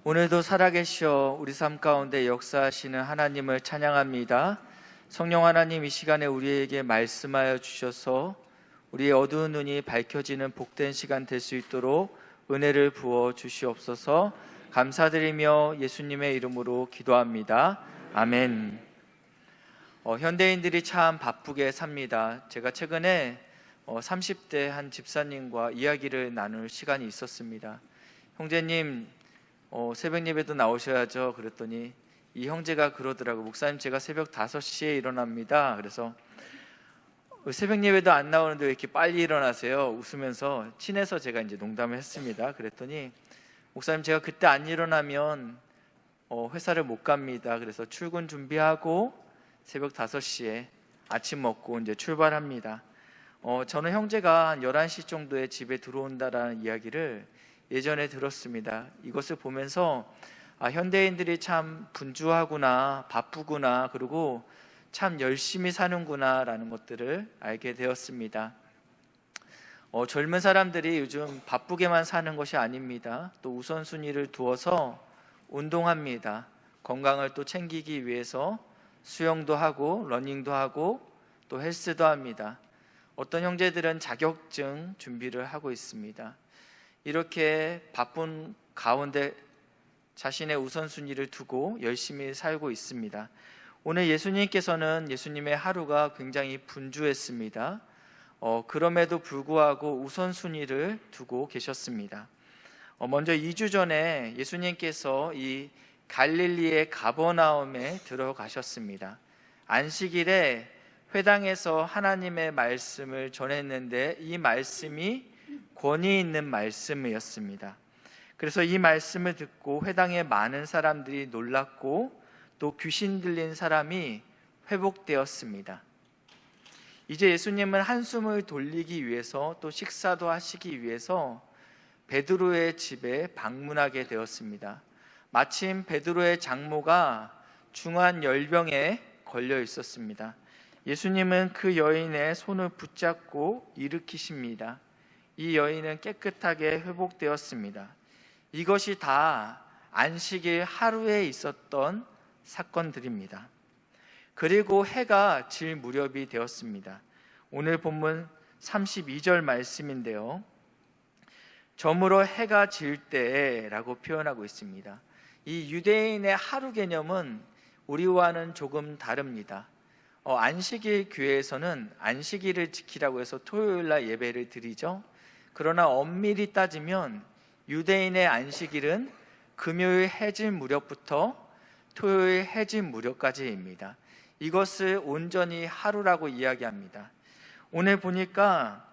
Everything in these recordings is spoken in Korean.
오늘도 살아계시어 우리 삶 가운데 역사하시는 하나님을 찬양합니다. 성령 하나님, 이 시간에 우리에게 말씀하여 주셔서 우리의 어두운 눈이 밝혀지는 복된 시간 될 수 있도록 은혜를 부어 주시옵소서. 감사드리며 예수님의 이름으로 기도합니다. 아멘. 현대인들이 참 바쁘게 삽니다. 제가 최근에 30대 한 집사님과 이야기를 나눌 시간이 있었습니다. 형제님, 새벽 예배도 나오셔야죠. 그랬더니 이 형제가 그러더라고. 목사님, 제가 새벽 5시에 일어납니다. 그래서 새벽 예배도 안 나오는데 왜 이렇게 빨리 일어나세요? 웃으면서 친해서 제가 이제 농담을 했습니다. 그랬더니 목사님, 제가 그때 안 일어나면 회사를 못 갑니다. 그래서 출근 준비하고 새벽 5시에 아침 먹고 이제 출발합니다. 저는 형제가 한 11시 정도에 집에 들어온다라는 이야기를 예전에 들었습니다. 이것을 보면서 현대인들이 참 분주하구나, 바쁘구나, 그리고 참 열심히 사는구나 라는 것들을 알게 되었습니다. 젊은 사람들이 요즘 바쁘게만 사는 것이 아닙니다. 또 우선순위를 두어서 운동합니다. 건강을 또 챙기기 위해서 수영도 하고 러닝도 하고 또 헬스도 합니다. 어떤 형제들은 자격증 준비를 하고 있습니다. 이렇게 바쁜 가운데 자신의 우선순위를 두고 열심히 살고 있습니다. 오늘 예수님께서는 예수님의 하루가 굉장히 분주했습니다. 그럼에도 불구하고 우선순위를 두고 계셨습니다. 먼저 2주 전에 예수님께서 이 갈릴리의 가버나움에 들어가셨습니다. 안식일에 회당에서 하나님의 말씀을 전했는데 이 말씀이 권위 있는 말씀이었습니다. 그래서 이 말씀을 듣고 회당에 많은 사람들이 놀랐고 또 귀신 들린 사람이 회복되었습니다. 이제 예수님은 한숨을 돌리기 위해서 또 식사도 하시기 위해서 베드로의 집에 방문하게 되었습니다. 마침 베드로의 장모가 중한 열병에 걸려 있었습니다. 예수님은 그 여인의 손을 붙잡고 일으키십니다. 이 여인은 깨끗하게 회복되었습니다. 이것이 다 안식일 하루에 있었던 사건들입니다. 그리고 해가 질 무렵이 되었습니다. 오늘 본문 32절 말씀인데요. 저물어 해가 질 때라고 표현하고 있습니다. 이 유대인의 하루 개념은 우리와는 조금 다릅니다. 안식일 교회에서는 안식일을 지키라고 해서 토요일 날 예배를 드리죠. 그러나 엄밀히 따지면 유대인의 안식일은 금요일 해질 무렵부터 토요일 해질 무렵까지입니다. 이것을 온전히 하루라고 이야기합니다. 오늘 보니까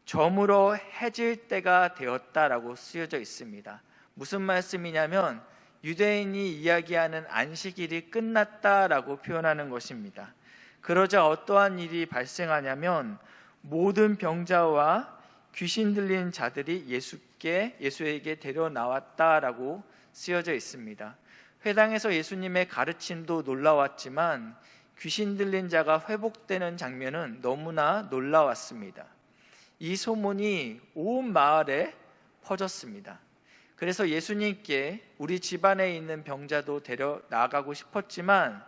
저물어 해질 때가 되었다라고 쓰여져 있습니다. 무슨 말씀이냐면 유대인이 이야기하는 안식일이 끝났다라고 표현하는 것입니다. 그러자 어떠한 일이 발생하냐면 모든 병자와 귀신 들린 자들이 예수에게 데려 나왔다라고 쓰여져 있습니다. 회당에서 예수님의 가르침도 놀라웠지만 귀신 들린 자가 회복되는 장면은 너무나 놀라웠습니다. 이 소문이 온 마을에 퍼졌습니다. 그래서 예수님께 우리 집안에 있는 병자도 데려 나가고 싶었지만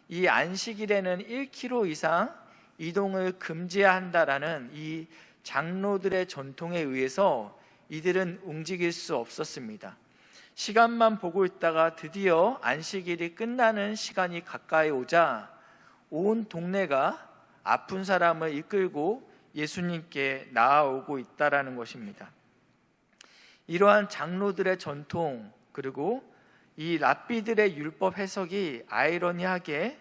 이 안식일에는 1km 이상 이동을 금지해야 한다라는 이 장로들의 전통에 의해서 이들은 움직일 수 없었습니다. 시간만 보고 있다가 드디어 안식일이 끝나는 시간이 가까이 오자 온 동네가 아픈 사람을 이끌고 예수님께 나아오고 있다라는 것입니다. 이러한 장로들의 전통, 그리고 이 랍비들의 율법 해석이 아이러니하게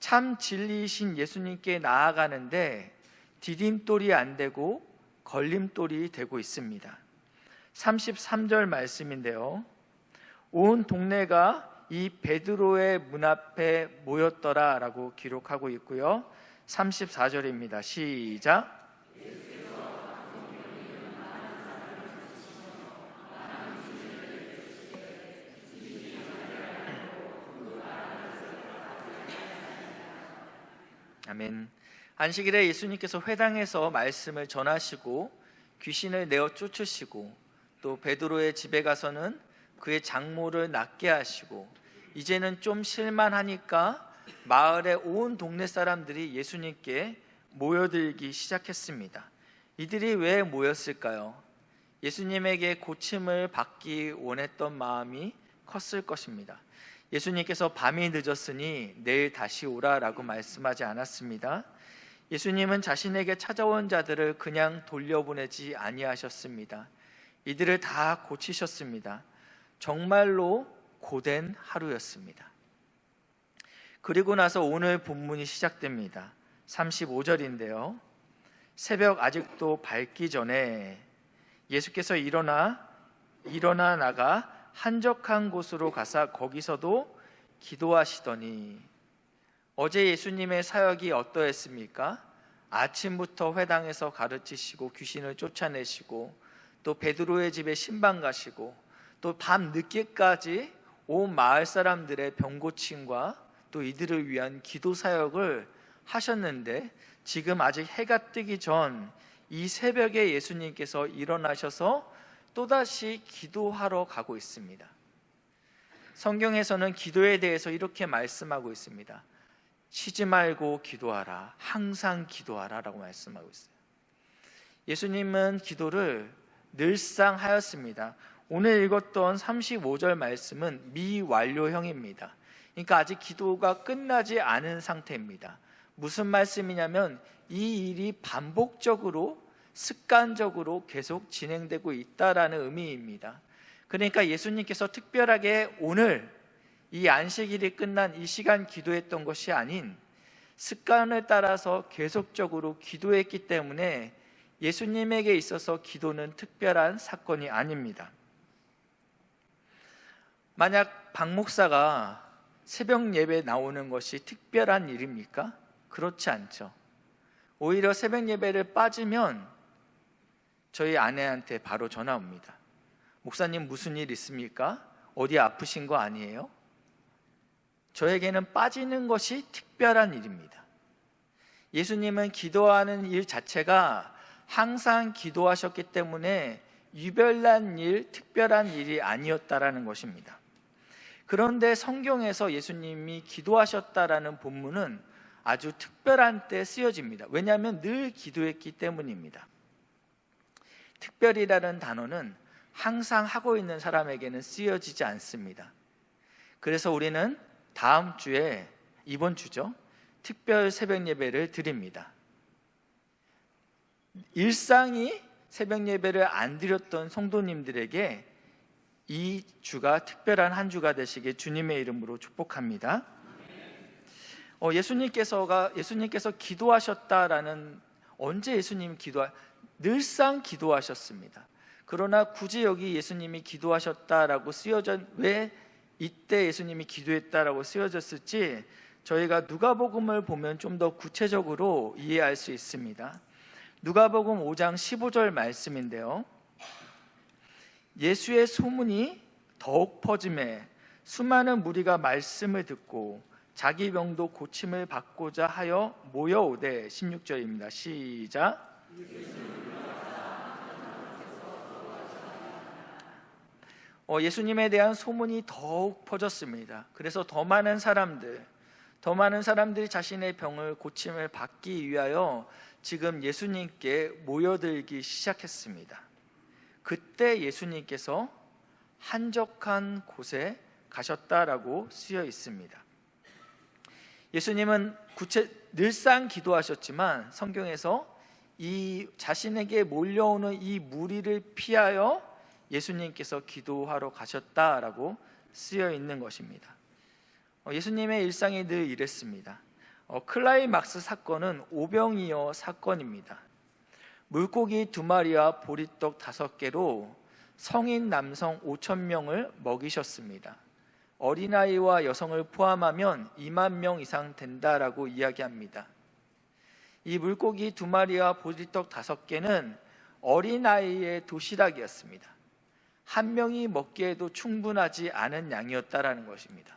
참 진리이신 예수님께 나아가는데 디딤돌이 안 되고 걸림돌이 되고 있습니다. 33절 말씀인데요. 온 동네가 이 베드로의 문 앞에 모였더라 라고 기록하고 있고요. 34절입니다. 시작. 아멘. 안식일에 예수님께서 회당에서 말씀을 전하시고 귀신을 내어 쫓으시고 또 베드로의 집에 가서는 그의 장모를 낫게 하시고 이제는 좀 실만하니까 마을의 온 동네 사람들이 예수님께 모여들기 시작했습니다. 이들이 왜 모였을까요? 예수님에게 고침을 받기 원했던 마음이 컸을 것입니다. 예수님께서 밤이 늦었으니 내일 다시 오라라고 말씀하지 않았습니다. 예수님은 자신에게 찾아온 자들을 그냥 돌려보내지 아니하셨습니다. 이들을 다 고치셨습니다. 정말로 고된 하루였습니다. 그리고 나서 오늘 본문이 시작됩니다. 35절인데요. 새벽 아직도 밝기 전에 예수께서 일어나 나가 한적한 곳으로 가사 거기서도 기도하시더니, 어제 예수님의 사역이 어떠했습니까? 아침부터 회당에서 가르치시고 귀신을 쫓아내시고 또 베드로의 집에 신방 가시고 또 밤 늦게까지 온 마을 사람들의 병 고침과 또 이들을 위한 기도 사역을 하셨는데, 지금 아직 해가 뜨기 전 이 새벽에 예수님께서 일어나셔서 또다시 기도하러 가고 있습니다. 성경에서는 기도에 대해서 이렇게 말씀하고 있습니다. 쉬지 말고 기도하라, 항상 기도하라 라고 말씀하고 있어요. 예수님은 기도를 늘상 하였습니다. 오늘 읽었던 35절 말씀은 미완료형입니다. 그러니까 아직 기도가 끝나지 않은 상태입니다. 무슨 말씀이냐면 이 일이 반복적으로 습관적으로 계속 진행되고 있다라는 의미입니다. 그러니까 예수님께서 특별하게 오늘 이 안식일이 끝난 이 시간 기도했던 것이 아닌 습관을 따라서 계속적으로 기도했기 때문에 예수님에게 있어서 기도는 특별한 사건이 아닙니다. 만약 박 목사가 새벽 예배에 나오는 것이 특별한 일입니까? 그렇지 않죠. 오히려 새벽 예배를 빠지면 저희 아내한테 바로 전화 옵니다. 목사님 무슨 일 있습니까? 어디 아프신 거 아니에요? 저에게는 빠지는 것이 특별한 일입니다. 예수님은 기도하는 일 자체가 항상 기도하셨기 때문에 유별난 일, 특별한 일이 아니었다라는 것입니다. 그런데 성경에서 예수님이 기도하셨다라는 본문은 아주 특별한 때 쓰여집니다. 왜냐하면 늘 기도했기 때문입니다. 특별이라는 단어는 항상 하고 있는 사람에게는 쓰여지지 않습니다. 그래서 우리는 다음 주에, 이번 주죠, 특별 새벽 예배를 드립니다. 일상이 새벽 예배를 안 드렸던 성도님들에게 이 주가 특별한 한 주가 되시길 주님의 이름으로 축복합니다. 예수님께서 기도하셨다라는, 언제 예수님이 늘상 기도하셨습니다. 그러나 굳이 여기 예수님이 기도하셨다라고 왜 이때 예수님이 기도했다라고 쓰여졌을지 저희가 누가복음을 보면 좀 더 구체적으로 이해할 수 있습니다. 누가복음 5장 15절 말씀인데요. 예수의 소문이 더욱 퍼짐에 수많은 무리가 말씀을 듣고 자기 병도 고침을 받고자 하여 모여오되, 16절입니다. 시작. 예수님에 대한 소문이 더욱 퍼졌습니다. 그래서 더 많은 사람들이 자신의 병을 고침을 받기 위하여 지금 예수님께 모여들기 시작했습니다. 그때 예수님께서 한적한 곳에 가셨다라고 쓰여 있습니다. 예수님은 늘상 기도하셨지만 성경에서 이 자신에게 몰려오는 이 무리를 피하여 예수님께서 기도하러 가셨다라고 쓰여 있는 것입니다. 예수님의 일상이 늘 이랬습니다. 클라이막스 사건은 오병이어 사건입니다. 물고기 2마리와 보리떡 5개로 성인 남성 5,000명을 먹이셨습니다. 어린아이와 여성을 포함하면 2만 명 이상 된다라고 이야기합니다. 이 물고기 2마리와 보리떡 5개는 어린아이의 도시락이었습니다. 한 명이 먹기에도 충분하지 않은 양이었다라는 것입니다.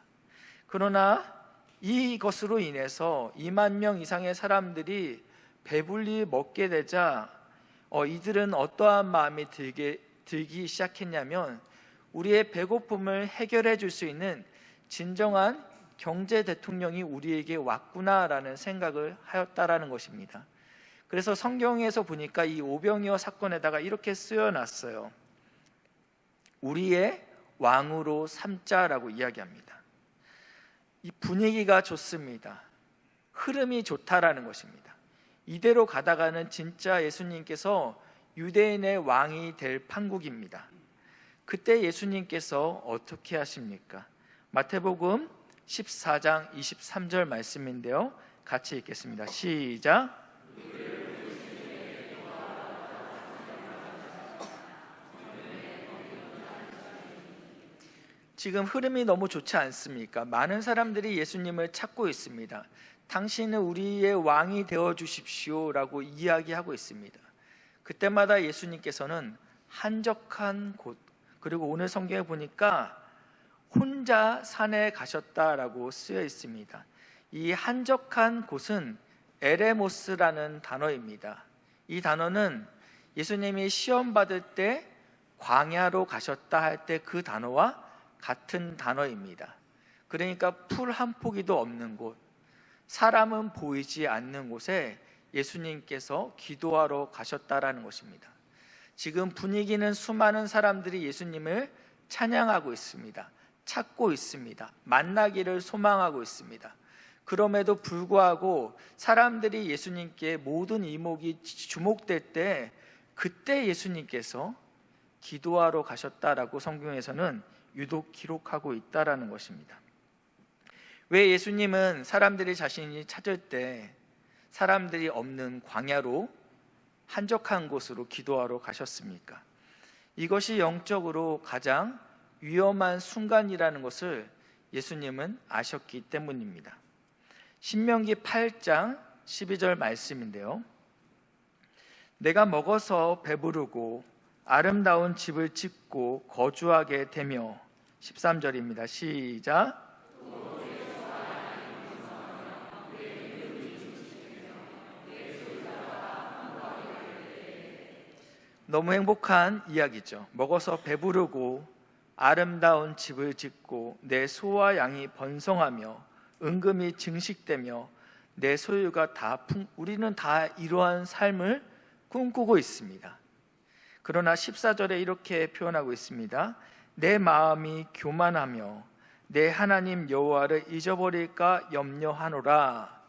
그러나 이것으로 인해서 2만 명 이상의 사람들이 배불리 먹게 되자 이들은 어떠한 마음이 들기 시작했냐면, 우리의 배고픔을 해결해 줄 수 있는 진정한 경제 대통령이 우리에게 왔구나라는 생각을 하였다라는 것입니다. 그래서 성경에서 보니까 이 오병이어 사건에다가 이렇게 쓰여놨어요. 우리의 왕으로 삼자라고 이야기합니다. 이 분위기가 좋습니다. 흐름이 좋다라는 것입니다. 이대로 가다가는 진짜 예수님께서 유대인의 왕이 될 판국입니다. 그때 예수님께서 어떻게 하십니까? 마태복음 14장 23절 말씀인데요, 같이 읽겠습니다. 시작. 지금 흐름이 너무 좋지 않습니까? 많은 사람들이 예수님을 찾고 있습니다. 당신은 우리의 왕이 되어 주십시오 라고 이야기하고 있습니다. 그때마다 예수님께서는 한적한 곳, 그리고 오늘 성경에 보니까 혼자 산에 가셨다라고 쓰여 있습니다. 이 한적한 곳은 에레모스라는 단어입니다. 이 단어는 예수님이 시험 받을 때 광야로 가셨다 할 때 그 단어와 같은 단어입니다. 그러니까 풀 한 포기도 없는 곳, 사람은 보이지 않는 곳에 예수님께서 기도하러 가셨다라는 것입니다. 지금 분위기는 수많은 사람들이 예수님을 찬양하고 있습니다. 찾고 있습니다. 만나기를 소망하고 있습니다. 그럼에도 불구하고 사람들이 예수님께 모든 이목이 주목될 때, 그때 예수님께서 기도하러 가셨다라고 성경에서는 유독 기록하고 있다라는 것입니다. 왜 예수님은 사람들이 자신이 찾을 때 사람들이 없는 광야로, 한적한 곳으로 기도하러 가셨습니까? 이것이 영적으로 가장 위험한 순간이라는 것을 예수님은 아셨기 때문입니다. 신명기 8장 12절 말씀인데요, 내가 먹어서 배부르고 아름다운 집을 짓고 거주하게 되며, 13절입니다. 시작. 너무 행복한 이야기죠. 먹어서 배부르고 아름다운 집을 짓고 내 소와 양이 번성하며 은금이 증식되며 내 소유가 우리는 다 이러한 삶을 꿈꾸고 있습니다. 그러나 14절에 이렇게 표현하고 있습니다. 내 마음이 교만하며 내 하나님 여호와를 잊어버릴까 염려하노라.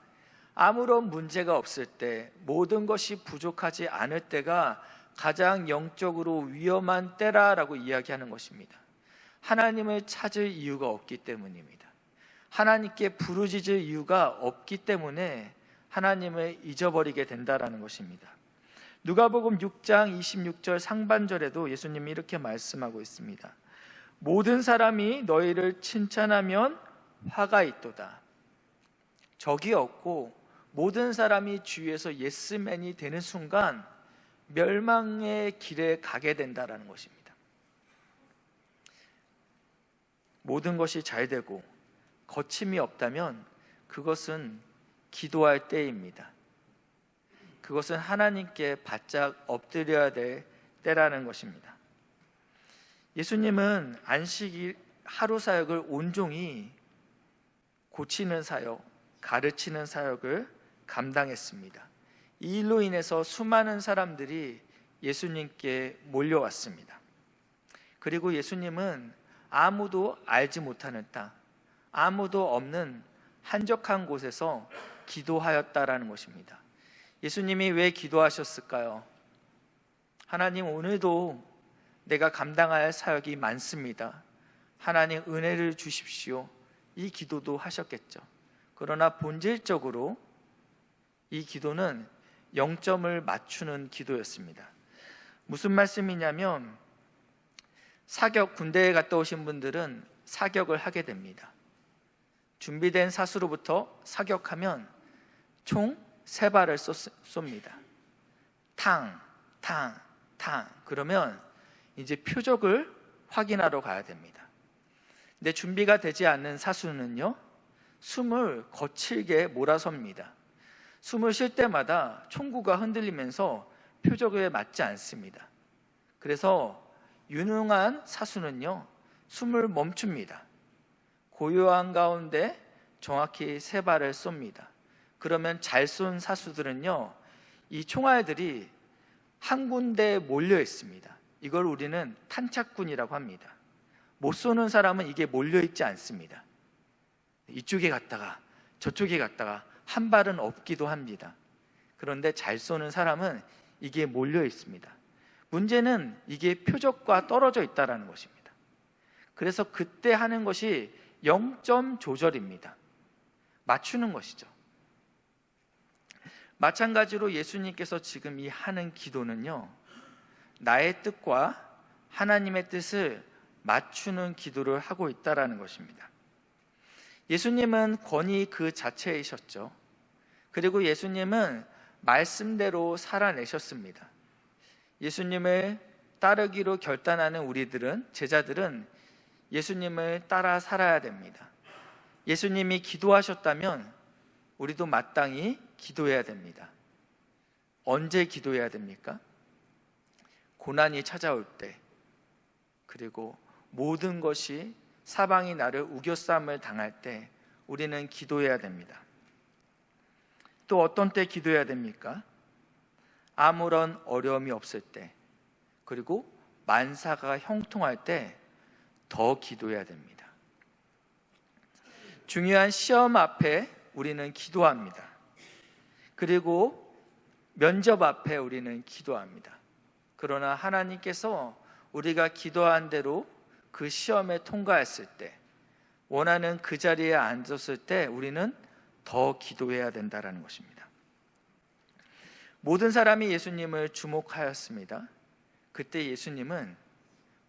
아무런 문제가 없을 때, 모든 것이 부족하지 않을 때가 가장 영적으로 위험한 때라라고 이야기하는 것입니다. 하나님을 찾을 이유가 없기 때문입니다. 하나님께 부르짖을 이유가 없기 때문에 하나님을 잊어버리게 된다라는 것입니다. 누가복음 6장 26절 상반절에도 예수님이 이렇게 말씀하고 있습니다. 모든 사람이 너희를 칭찬하면 화가 있도다. 적이 없고 모든 사람이 주위에서 예스맨이 되는 순간 멸망의 길에 가게 된다라는 것입니다. 모든 것이 잘 되고 거침이 없다면 그것은 기도할 때입니다. 그것은 하나님께 바짝 엎드려야 될 때라는 것입니다. 예수님은 안식일 하루 사역을 온종일 고치는 사역, 가르치는 사역을 감당했습니다. 이 일로 인해서 수많은 사람들이 예수님께 몰려왔습니다. 그리고 예수님은 아무도 알지 못하는 땅, 아무도 없는 한적한 곳에서 기도하였다라는 것입니다. 예수님이 왜 기도하셨을까요? 하나님, 오늘도 내가 감당할 사역이 많습니다. 하나님, 은혜를 주십시오. 이 기도도 하셨겠죠. 그러나 본질적으로 이 기도는 0점을 맞추는 기도였습니다. 무슨 말씀이냐면, 군대에 갔다 오신 분들은 사격을 하게 됩니다. 준비된 사수로부터 사격하면 총 3발을 쏩니다. 탕, 탕, 탕. 그러면 이제 표적을 확인하러 가야 됩니다. 근데 준비가 되지 않는 사수는요, 숨을 거칠게 몰아섭니다. 숨을 쉴 때마다 총구가 흔들리면서 표적에 맞지 않습니다. 그래서 유능한 사수는요, 숨을 멈춥니다. 고요한 가운데 정확히 3발을 쏩니다. 그러면 잘 쏜 사수들은요, 이 총알들이 한 군데에 몰려 있습니다. 이걸 우리는 탄착군이라고 합니다. 못 쏘는 사람은 이게 몰려 있지 않습니다. 이쪽에 갔다가 저쪽에 갔다가 한 발은 없기도 합니다. 그런데 잘 쏘는 사람은 이게 몰려 있습니다. 문제는 이게 표적과 떨어져 있다는 것입니다. 그래서 그때 하는 것이 0점 조절입니다. 맞추는 것이죠. 마찬가지로 예수님께서 지금 이 하는 기도는요, 나의 뜻과 하나님의 뜻을 맞추는 기도를 하고 있다는 것입니다. 예수님은 권위 그 자체이셨죠. 그리고 예수님은 말씀대로 살아내셨습니다. 예수님을 따르기로 결단하는 우리들은, 제자들은 예수님을 따라 살아야 됩니다. 예수님이 기도하셨다면 우리도 마땅히 기도해야 됩니다. 언제 기도해야 됩니까? 고난이 찾아올 때, 그리고 모든 것이 사방이 나를 우겨쌈을 당할 때 우리는 기도해야 됩니다. 또 어떤 때 기도해야 됩니까? 아무런 어려움이 없을 때, 그리고 만사가 형통할 때 더 기도해야 됩니다. 중요한 시험 앞에 우리는 기도합니다. 그리고 면접 앞에 우리는 기도합니다. 그러나 하나님께서 우리가 기도한 대로 그 시험에 통과했을 때, 원하는 그 자리에 앉았을 때 우리는 더 기도해야 된다는 것입니다. 모든 사람이 예수님을 주목하였습니다. 그때 예수님은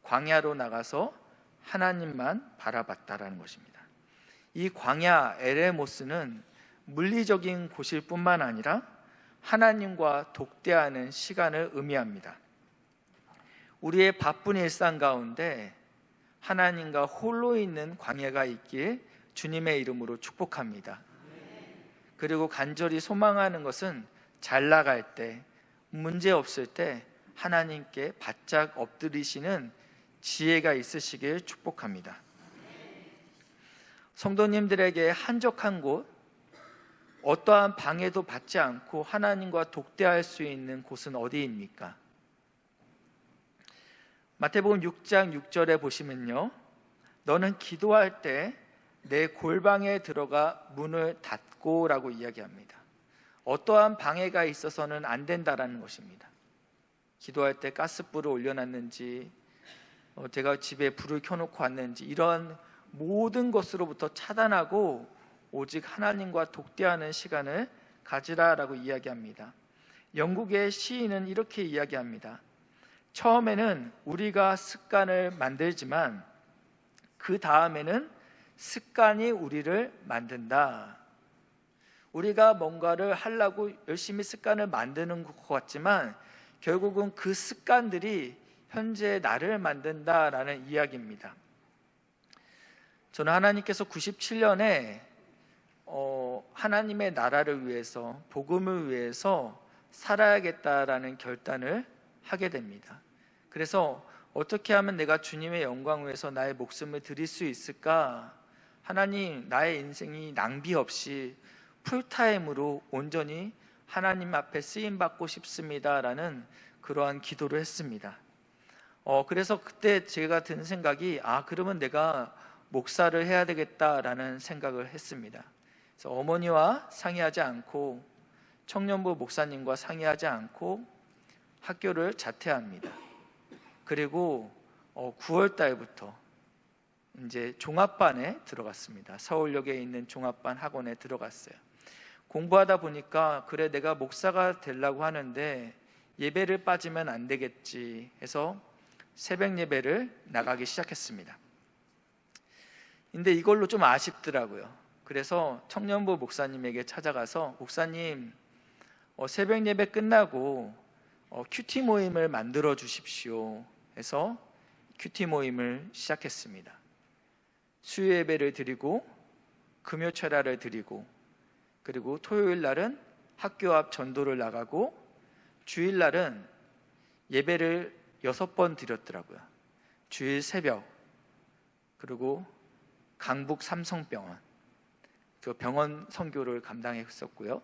광야로 나가서 하나님만 바라봤다라는 것입니다. 이 광야 에레모스는 물리적인 곳일 뿐만 아니라 하나님과 독대하는 시간을 의미합니다. 우리의 바쁜 일상 가운데 하나님과 홀로 있는 광야가 있길 주님의 이름으로 축복합니다. 그리고 간절히 소망하는 것은 잘 나갈 때, 문제 없을 때 하나님께 바짝 엎드리시는 지혜가 있으시길 축복합니다. 성도님들에게 한적한 곳, 어떠한 방해도 받지 않고 하나님과 독대할 수 있는 곳은 어디입니까? 마태복음 6장 6절에 보시면요, 너는 기도할 때 내 골방에 들어가 문을 닫고 라고 이야기합니다. 어떠한 방해가 있어서는 안 된다라는 것입니다. 기도할 때 가스불을 올려놨는지, 제가 집에 불을 켜놓고 왔는지, 이런 모든 것으로부터 차단하고 오직 하나님과 독대하는 시간을 가지라라고 이야기합니다. 영국의 시인은 이렇게 이야기합니다. 처음에는 우리가 습관을 만들지만 그 다음에는 습관이 우리를 만든다. 우리가 뭔가를 하려고 열심히 습관을 만드는 것 같지만 결국은 그 습관들이 현재 나를 만든다라는 이야기입니다. 저는 하나님께서 97년에 하나님의 나라를 위해서, 복음을 위해서 살아야겠다라는 결단을 하게 됩니다. 그래서 어떻게 하면 내가 주님의 영광을 위해서 나의 목숨을 드릴 수 있을까? 하나님, 나의 인생이 낭비 없이 풀타임으로 온전히 하나님 앞에 쓰임받고 싶습니다라는 그러한 기도를 했습니다. 그래서 그때 제가 든 생각이, 그러면 내가 목사를 해야 되겠다라는 생각을 했습니다. 그래서 어머니와 상의하지 않고, 청년부 목사님과 상의하지 않고 학교를 자퇴합니다. 그리고 9월 달부터 이제 종합반에 들어갔습니다. 서울역에 있는 종합반 학원에 들어갔어요. 공부하다 보니까 그래, 내가 목사가 되려고 하는데 예배를 빠지면 안 되겠지 해서 새벽 예배를 나가기 시작했습니다. 근데 이걸로 좀 아쉽더라고요. 그래서 청년부 목사님에게 찾아가서, 목사님, 새벽 예배 끝나고 큐티 모임을 만들어 주십시오 해서 큐티 모임을 시작했습니다. 수요 예배를 드리고 금요 철야를 드리고, 그리고 토요일 날은 학교 앞 전도를 나가고, 주일 날은 예배를 6번 드렸더라고요. 주일 새벽, 그리고 강북 삼성병원 그 병원 선교를 감당했었고요.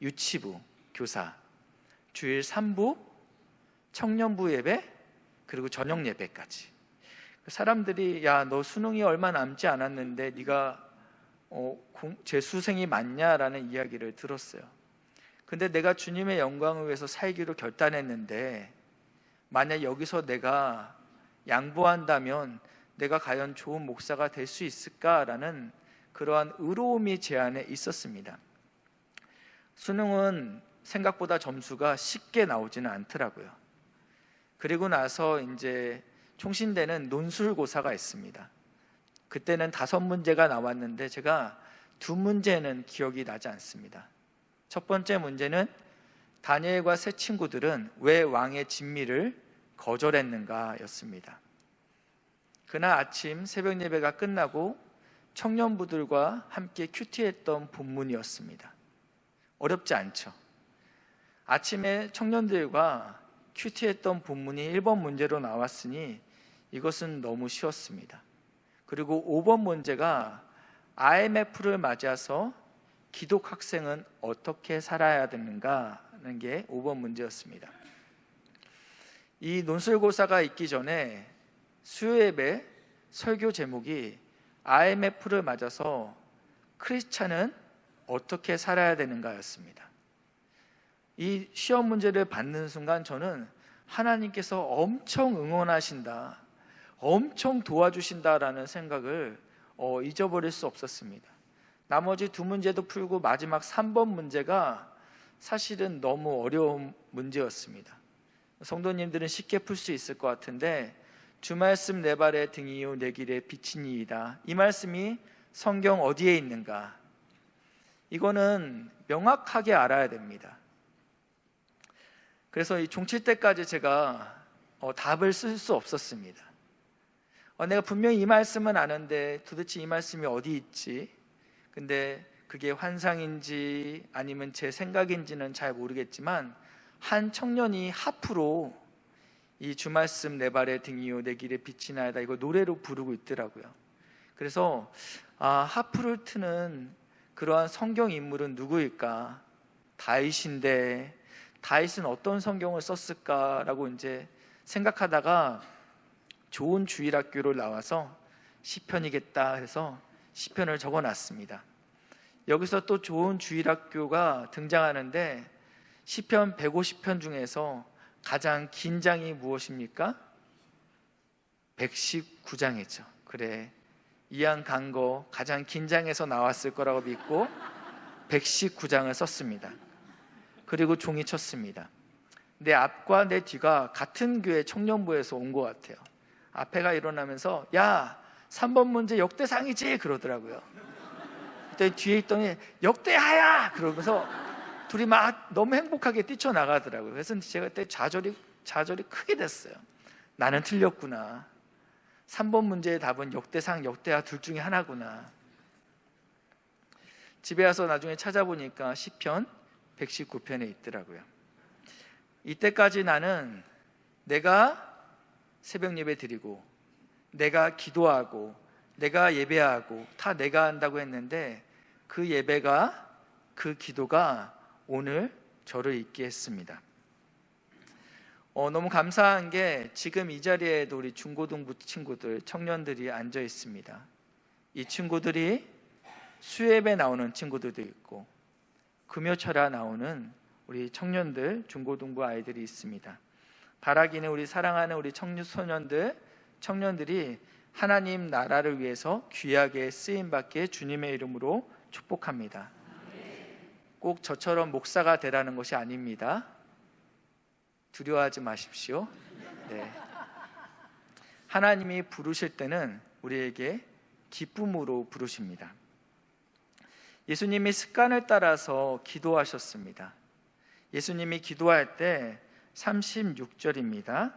유치부 교사, 주일 3부, 청년부 예배, 그리고 저녁 예배까지. 사람들이 야, 너 수능이 얼마 남지 않았는데 네가 재수생이 맞냐라는 이야기를 들었어요. 근데 내가 주님의 영광을 위해서 살기로 결단했는데 만약 여기서 내가 양보한다면 내가 과연 좋은 목사가 될 수 있을까라는 그러한 의로움이 제 안에 있었습니다. 수능은 생각보다 점수가 쉽게 나오지는 않더라고요. 그리고 나서 이제 총신대는 논술고사가 있습니다. 그때는 5문제가 나왔는데 제가 2문제는 기억이 나지 않습니다. 첫 번째 문제는 다니엘과 세 친구들은 왜 왕의 진미를 거절했는가 였습니다. 그날 아침 새벽 예배가 끝나고 청년부들과 함께 큐티했던 본문이었습니다. 어렵지 않죠? 아침에 청년들과 큐티했던 본문이 1번 문제로 나왔으니 이것은 너무 쉬웠습니다. 그리고 5번 문제가 IMF를 맞이해서 기독 학생은 어떻게 살아야 되는가 하는 게 5번 문제였습니다. 이 논술고사가 있기 전에 수요예배 설교 제목이 IMF를 맞아서 크리스찬은 어떻게 살아야 되는가였습니다. 이 시험 문제를 받는 순간 저는 하나님께서 엄청 응원하신다, 엄청 도와주신다라는 생각을 잊어버릴 수 없었습니다. 나머지 2문제도 풀고 마지막 3번 문제가 사실은 너무 어려운 문제였습니다. 성도님들은 쉽게 풀 수 있을 것 같은데 주 말씀 내 발의 등이요 내 길의 빛이니이다. 이 말씀이 성경 어디에 있는가? 이거는 명확하게 알아야 됩니다. 그래서 이 종칠 때까지 제가 답을 쓸 수 없었습니다. 내가 분명히 이 말씀은 아는데 도대체 이 말씀이 어디 있지? 근데 그게 환상인지 아니면 제 생각인지는 잘 모르겠지만 한 청년이 하프로 이 주말씀 내 발의 등이요 내 길의 빛이 나이다 이거 노래로 부르고 있더라고요. 그래서 하프를 트는 그러한 성경 인물은 누구일까? 다윗인데 다윗은 어떤 성경을 썼을까라고 이제 생각하다가 좋은 주일학교를 나와서 시편이겠다 해서 시편을 적어놨습니다. 여기서 또 좋은 주일학교가 등장하는데 시편 150편 중에서 가장 긴 장이 무엇입니까? 119장이죠. 그래, 이양 간 거 가장 긴 장에서 나왔을 거라고 믿고 119장을 썼습니다. 그리고 종이 쳤습니다. 내 앞과 내 뒤가 같은 교회 청년부에서 온 것 같아요. 앞에가 일어나면서 야 3번 문제 역대상이지 그러더라고요. 그때 뒤에 있더니 역대하야 그러면서 둘이 막 너무 행복하게 뛰쳐나가더라고요. 그래서 제가 그때 좌절이 크게 됐어요. 나는 틀렸구나. 3번 문제의 답은 역대상, 역대하 둘 중에 하나구나. 집에 와서 나중에 찾아보니까 시편 119편에 있더라고요. 이때까지 나는 내가 새벽 예배 드리고 내가 기도하고 내가 예배하고 다 내가 한다고 했는데 그 예배가 그 기도가 오늘 저를 있게 했습니다. 너무 감사한 게 지금 이 자리에도 우리 중고등부 친구들, 청년들이 앉아 있습니다. 이 친구들이 수예배 나오는 친구들도 있고 금요철야 나오는 우리 청년들, 중고등부 아이들이 있습니다. 바라기는 우리 사랑하는 우리 청년들이 하나님 나라를 위해서 귀하게 쓰임받게 주님의 이름으로 축복합니다. 꼭 저처럼 목사가 되라는 것이 아닙니다. 두려워하지 마십시오. 네. 하나님이 부르실 때는 우리에게 기쁨으로 부르십니다. 예수님이 습관을 따라서 기도하셨습니다. 예수님이 기도할 때 36절입니다.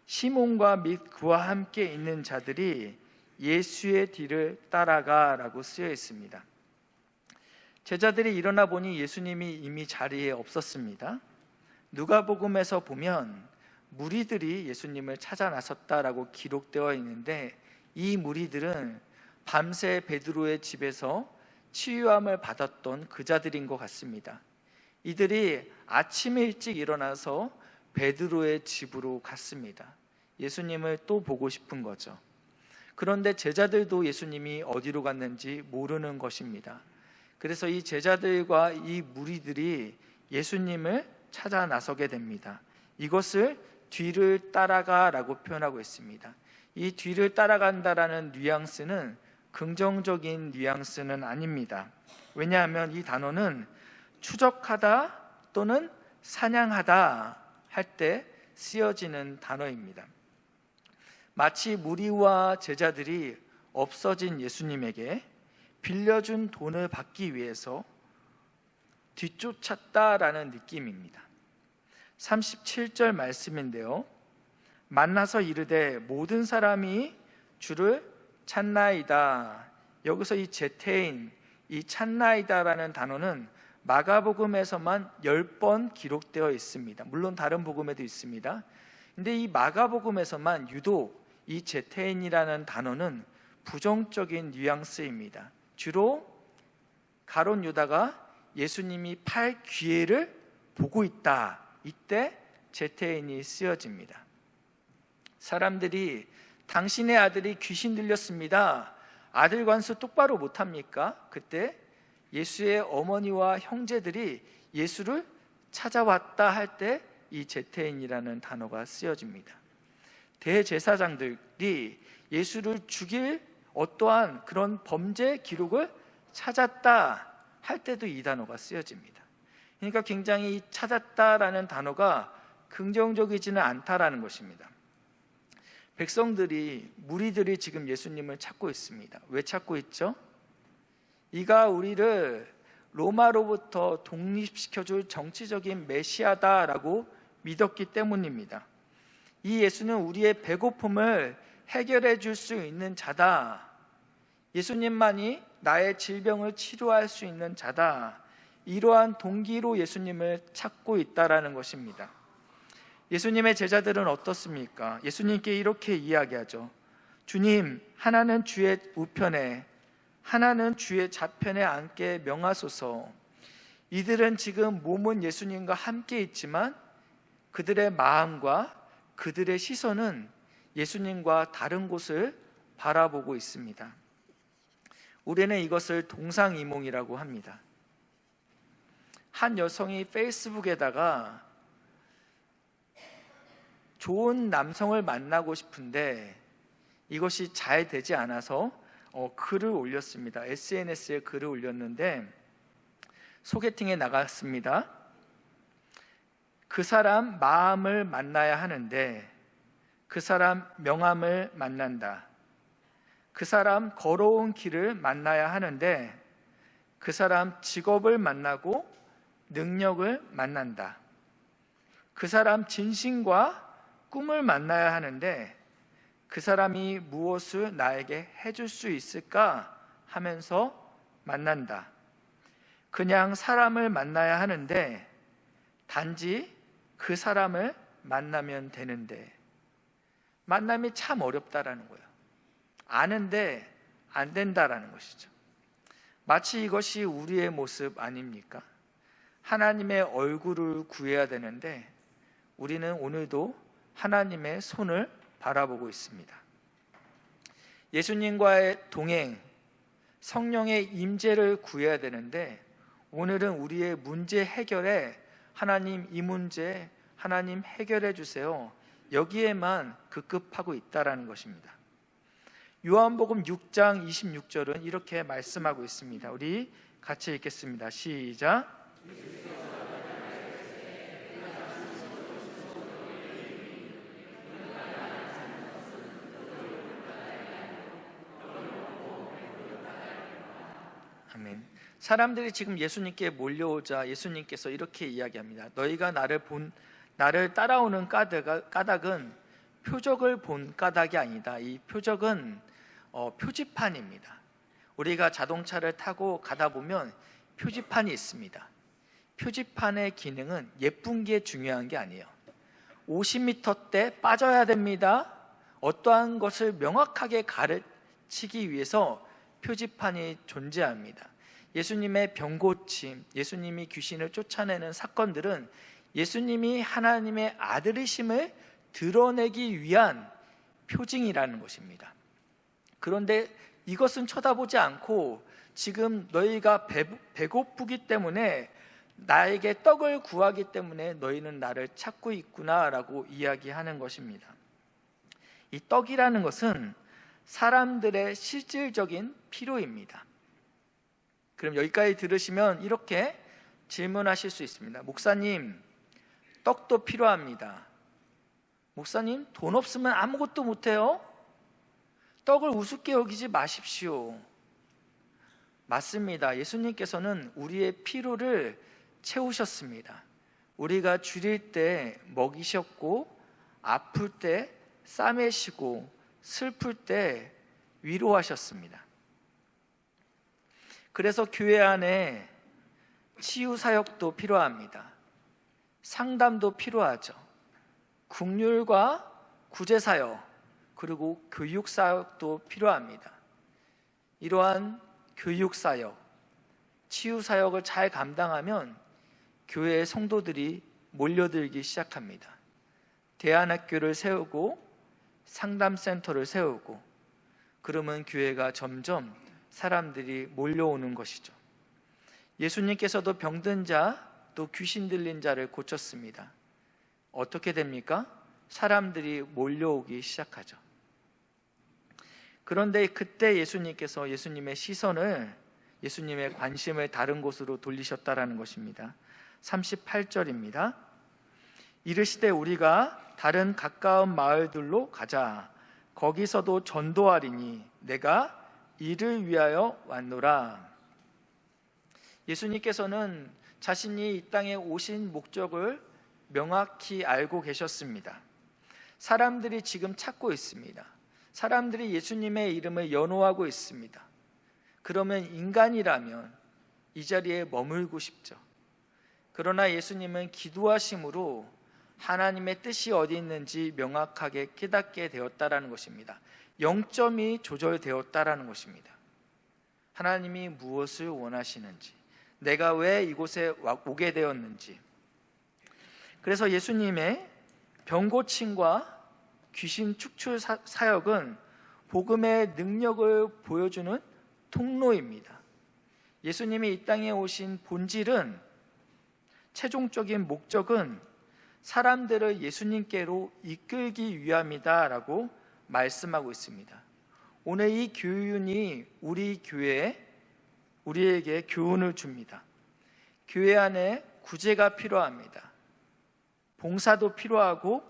시몬과 및 그와 함께 있는 자들이 예수의 뒤를 따라가라고 쓰여 있습니다. 제자들이 일어나 보니 예수님이 이미 자리에 없었습니다. 누가복음에서 보면 무리들이 예수님을 찾아 나섰다라고 기록되어 있는데 이 무리들은 밤새 베드로의 집에서 치유함을 받았던 그 자들인 것 같습니다. 이들이 아침 일찍 일어나서 베드로의 집으로 갔습니다. 예수님을 또 보고 싶은 거죠. 그런데 제자들도 예수님이 어디로 갔는지 모르는 것입니다. 그래서 이 제자들과 이 무리들이 예수님을 찾아 나서게 됩니다. 이것을 뒤를 따라가라고 표현하고 있습니다. 이 뒤를 따라간다라는 뉘앙스는 긍정적인 뉘앙스는 아닙니다. 왜냐하면 이 단어는 추적하다 또는 사냥하다 할 때 쓰여지는 단어입니다. 마치 무리와 제자들이 없어진 예수님에게 빌려준 돈을 받기 위해서 뒤쫓았다라는 느낌입니다. 37절 말씀인데요, 만나서 이르되 모든 사람이 주를 찾나이다. 여기서 이 제테인, 이 찾나이다라는 단어는 마가복음에서만 10번 기록되어 있습니다. 물론 다른 복음에도 있습니다. 근데 이 마가복음에서만 유독 이 제테인이라는 단어는 부정적인 뉘앙스입니다. 주로 가룟 유다가 예수님이 팔 기회를 보고 있다, 이때 제테인이 쓰여집니다. 사람들이 당신의 아들이 귀신 들렸습니다, 아들 관수 똑바로 못합니까? 그때 예수의 어머니와 형제들이 예수를 찾아왔다 할 때 이 제테인이라는 단어가 쓰여집니다. 대제사장들이 예수를 죽일 어떠한 그런 범죄 기록을 찾았다 할 때도 이 단어가 쓰여집니다. 그러니까 굉장히 이 찾았다라는 단어가 긍정적이지는 않다라는 것입니다. 백성들이, 무리들이 지금 예수님을 찾고 있습니다. 왜 찾고 있죠? 이가 우리를 로마로부터 독립시켜줄 정치적인 메시아다라고 믿었기 때문입니다. 이 예수는 우리의 배고픔을 해결해 줄 수 있는 자다. 예수님만이 나의 질병을 치료할 수 있는 자다. 이러한 동기로 예수님을 찾고 있다라는 것입니다. 예수님의 제자들은 어떻습니까? 예수님께 이렇게 이야기하죠. 주님, 하나는 주의 우편에, 하나는 주의 좌편에 앉게 명하소서. 이들은 지금 몸은 예수님과 함께 있지만 그들의 마음과 그들의 시선은 예수님과 다른 곳을 바라보고 있습니다. 우리는 이것을 동상이몽이라고 합니다. 한 여성이 페이스북에다가 좋은 남성을 만나고 싶은데 이것이 잘 되지 않아서 글을 올렸습니다. SNS에 글을 올렸는데 소개팅에 나갔습니다. 그 사람 마음을 만나야 하는데 그 사람 명함을 만난다. 그 사람 걸어온 길을 만나야 하는데 그 사람 직업을 만나고 능력을 만난다. 그 사람 진심과 꿈을 만나야 하는데 그 사람이 무엇을 나에게 해줄 수 있을까 하면서 만난다. 그냥 사람을 만나야 하는데 단지 그 사람을 만나면 되는데 만남이 참 어렵다라는 거예요. 아는데 안 된다라는 것이죠. 마치 이것이 우리의 모습 아닙니까? 하나님의 얼굴을 구해야 되는데 우리는 오늘도 하나님의 손을 바라보고 있습니다. 예수님과의 동행, 성령의 임재를 구해야 되는데 오늘은 우리의 문제 해결에 하나님 이 문제 하나님 해결해 주세요, 여기에만 급급하고 있다라는 것입니다. 요한복음 6장 26절은 이렇게 말씀하고 있습니다. 우리 같이 읽겠습니다. 시작. 아멘. 사람들이 지금 예수님께 몰려오자 예수님께서 이렇게 이야기합니다. 너희가 나를 따라오는 까닭은 표적을 본 까닭이 아니다. 이 표적은 표지판입니다. 우리가 자동차를 타고 가다 보면 표지판이 있습니다. 표지판의 기능은 예쁜 게 중요한 게 아니에요. 50m대 빠져야 됩니다. 어떠한 것을 명확하게 가르치기 위해서 표지판이 존재합니다. 예수님의 병고침, 예수님이 귀신을 쫓아내는 사건들은 예수님이 하나님의 아들이심을 드러내기 위한 표징이라는 것입니다. 그런데 이것은 쳐다보지 않고 지금 너희가 배고프기 때문에, 나에게 떡을 구하기 때문에 너희는 나를 찾고 있구나라고 이야기하는 것입니다. 이 떡이라는 것은 사람들의 실질적인 필요입니다. 그럼 여기까지 들으시면 이렇게 질문하실 수 있습니다. 목사님, 떡도 필요합니다. 목사님, 돈 없으면 아무것도 못해요? 떡을 우습게 여기지 마십시오. 맞습니다. 예수님께서는 우리의 필요를 채우셨습니다. 우리가 줄일 때 먹이셨고, 아플 때 싸매시고, 슬플 때 위로하셨습니다. 그래서 교회 안에 치유 사역도 필요합니다. 상담도 필요하죠. 국률과 구제 사역, 그리고 교육 사역도 필요합니다. 이러한 교육 사역, 치유 사역을 잘 감당하면 교회의 성도들이 몰려들기 시작합니다. 대안학교를 세우고 상담센터를 세우고, 그러면 교회가 점점 사람들이 몰려오는 것이죠. 예수님께서도 병든 자, 또 귀신 들린 자를 고쳤습니다. 어떻게 됩니까? 사람들이 몰려오기 시작하죠. 그런데 그때 예수님께서 예수님의 시선을, 예수님의 관심을 다른 곳으로 돌리셨다라는 것입니다. 38절입니다. 이르시되 우리가 다른 가까운 마을들로 가자. 거기서도 전도하리니 내가 이를 위하여 왔노라. 예수님께서는 자신이 이 땅에 오신 목적을 명확히 알고 계셨습니다. 사람들이 지금 찾고 있습니다. 사람들이 예수님의 이름을 연호하고 있습니다. 그러면 인간이라면 이 자리에 머물고 싶죠. 그러나 예수님은 기도하심으로 하나님의 뜻이 어디 있는지 명확하게 깨닫게 되었다라는 것입니다. 0점이 조절되었다라는 것입니다. 하나님이 무엇을 원하시는지, 내가 왜 이곳에 오게 되었는지. 그래서 예수님의 병고침과 귀신 축출 사역은 복음의 능력을 보여주는 통로입니다. 예수님이 이 땅에 오신 본질은, 최종적인 목적은 사람들을 예수님께로 이끌기 위함이다라고 말씀하고 있습니다. 오늘 이 교훈이 우리 교회에, 우리에게 교훈을 줍니다. 교회 안에 구제가 필요합니다. 봉사도 필요하고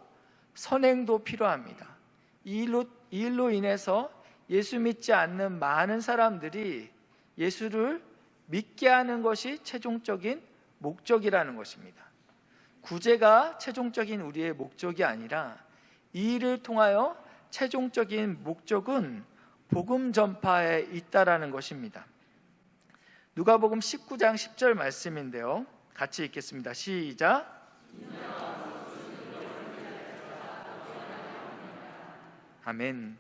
선행도 필요합니다. 이 일로 인해서 예수 믿지 않는 많은 사람들이 예수를 믿게 하는 것이 최종적인 목적이라는 것입니다. 구제가 최종적인 우리의 목적이 아니라 이 일을 통하여 최종적인 목적은 복음 전파에 있다라는 것입니다. 누가복음 19장 10절 말씀인데요, 같이 읽겠습니다. 시작. 아멘.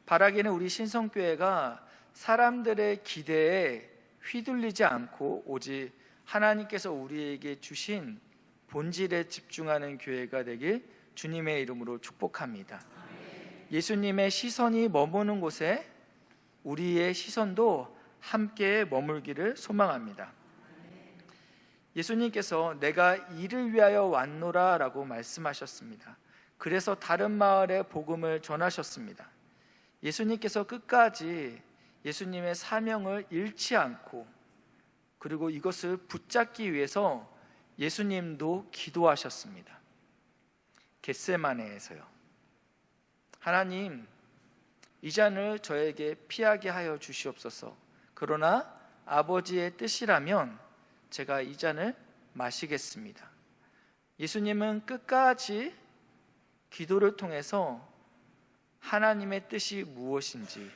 바라기는 우리 신성교회가 사람들의 기대에 휘둘리지 않고 오직 하나님께서 우리에게 주신 본질에 집중하는 교회가 되길 주님의 이름으로 축복합니다. 예수님의 시선이 머무는 곳에 우리의 시선도 함께 머물기를 소망합니다. 예수님께서 내가 이를 위하여 왔노라 라고 말씀하셨습니다. 그래서 다른 마을에 복음을 전하셨습니다. 예수님께서 끝까지 예수님의 사명을 잃지 않고, 그리고 이것을 붙잡기 위해서 예수님도 기도하셨습니다. 겟세마네에서요. 하나님, 이 잔을 저에게 피하게 하여 주시옵소서. 그러나 아버지의 뜻이라면 제가 이 잔을 마시겠습니다. 예수님은 끝까지 기도를 통해서 하나님의 뜻이 무엇인지,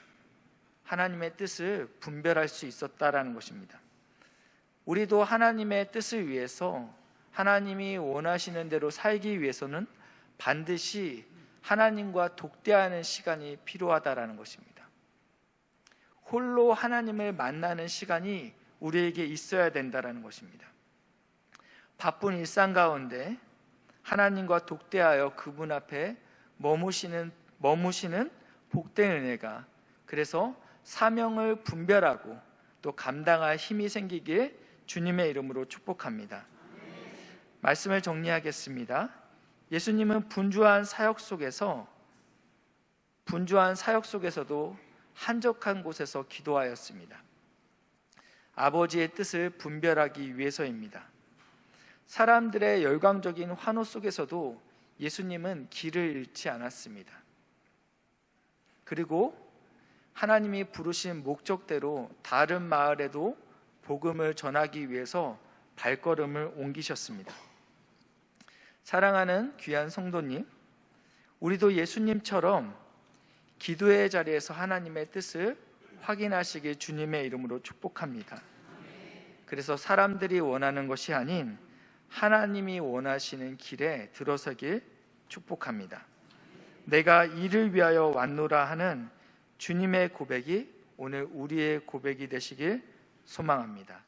하나님의 뜻을 분별할 수 있었다라는 것입니다. 우리도 하나님의 뜻을 위해서, 하나님이 원하시는 대로 살기 위해서는 반드시 하나님과 독대하는 시간이 필요하다라는 것입니다. 홀로 하나님을 만나는 시간이 우리에게 있어야 된다라는 것입니다. 바쁜 일상 가운데 하나님과 독대하여 그분 앞에 머무시는 복된 은혜가, 그래서 사명을 분별하고 또 감당할 힘이 생기길 주님의 이름으로 축복합니다. 말씀을 정리하겠습니다. 예수님은 분주한 사역 속에서도 한적한 곳에서 기도하였습니다. 아버지의 뜻을 분별하기 위해서입니다. 사람들의 열광적인 환호 속에서도 예수님은 길을 잃지 않았습니다. 그리고 하나님이 부르신 목적대로 다른 마을에도 복음을 전하기 위해서 발걸음을 옮기셨습니다. 사랑하는 귀한 성도님, 우리도 예수님처럼 기도의 자리에서 하나님의 뜻을 확인하시길 주님의 이름으로 축복합니다. 그래서 사람들이 원하는 것이 아닌 하나님이 원하시는 길에 들어서길 축복합니다. 내가 이를 위하여 왔노라 하는 주님의 고백이 오늘 우리의 고백이 되시길 소망합니다.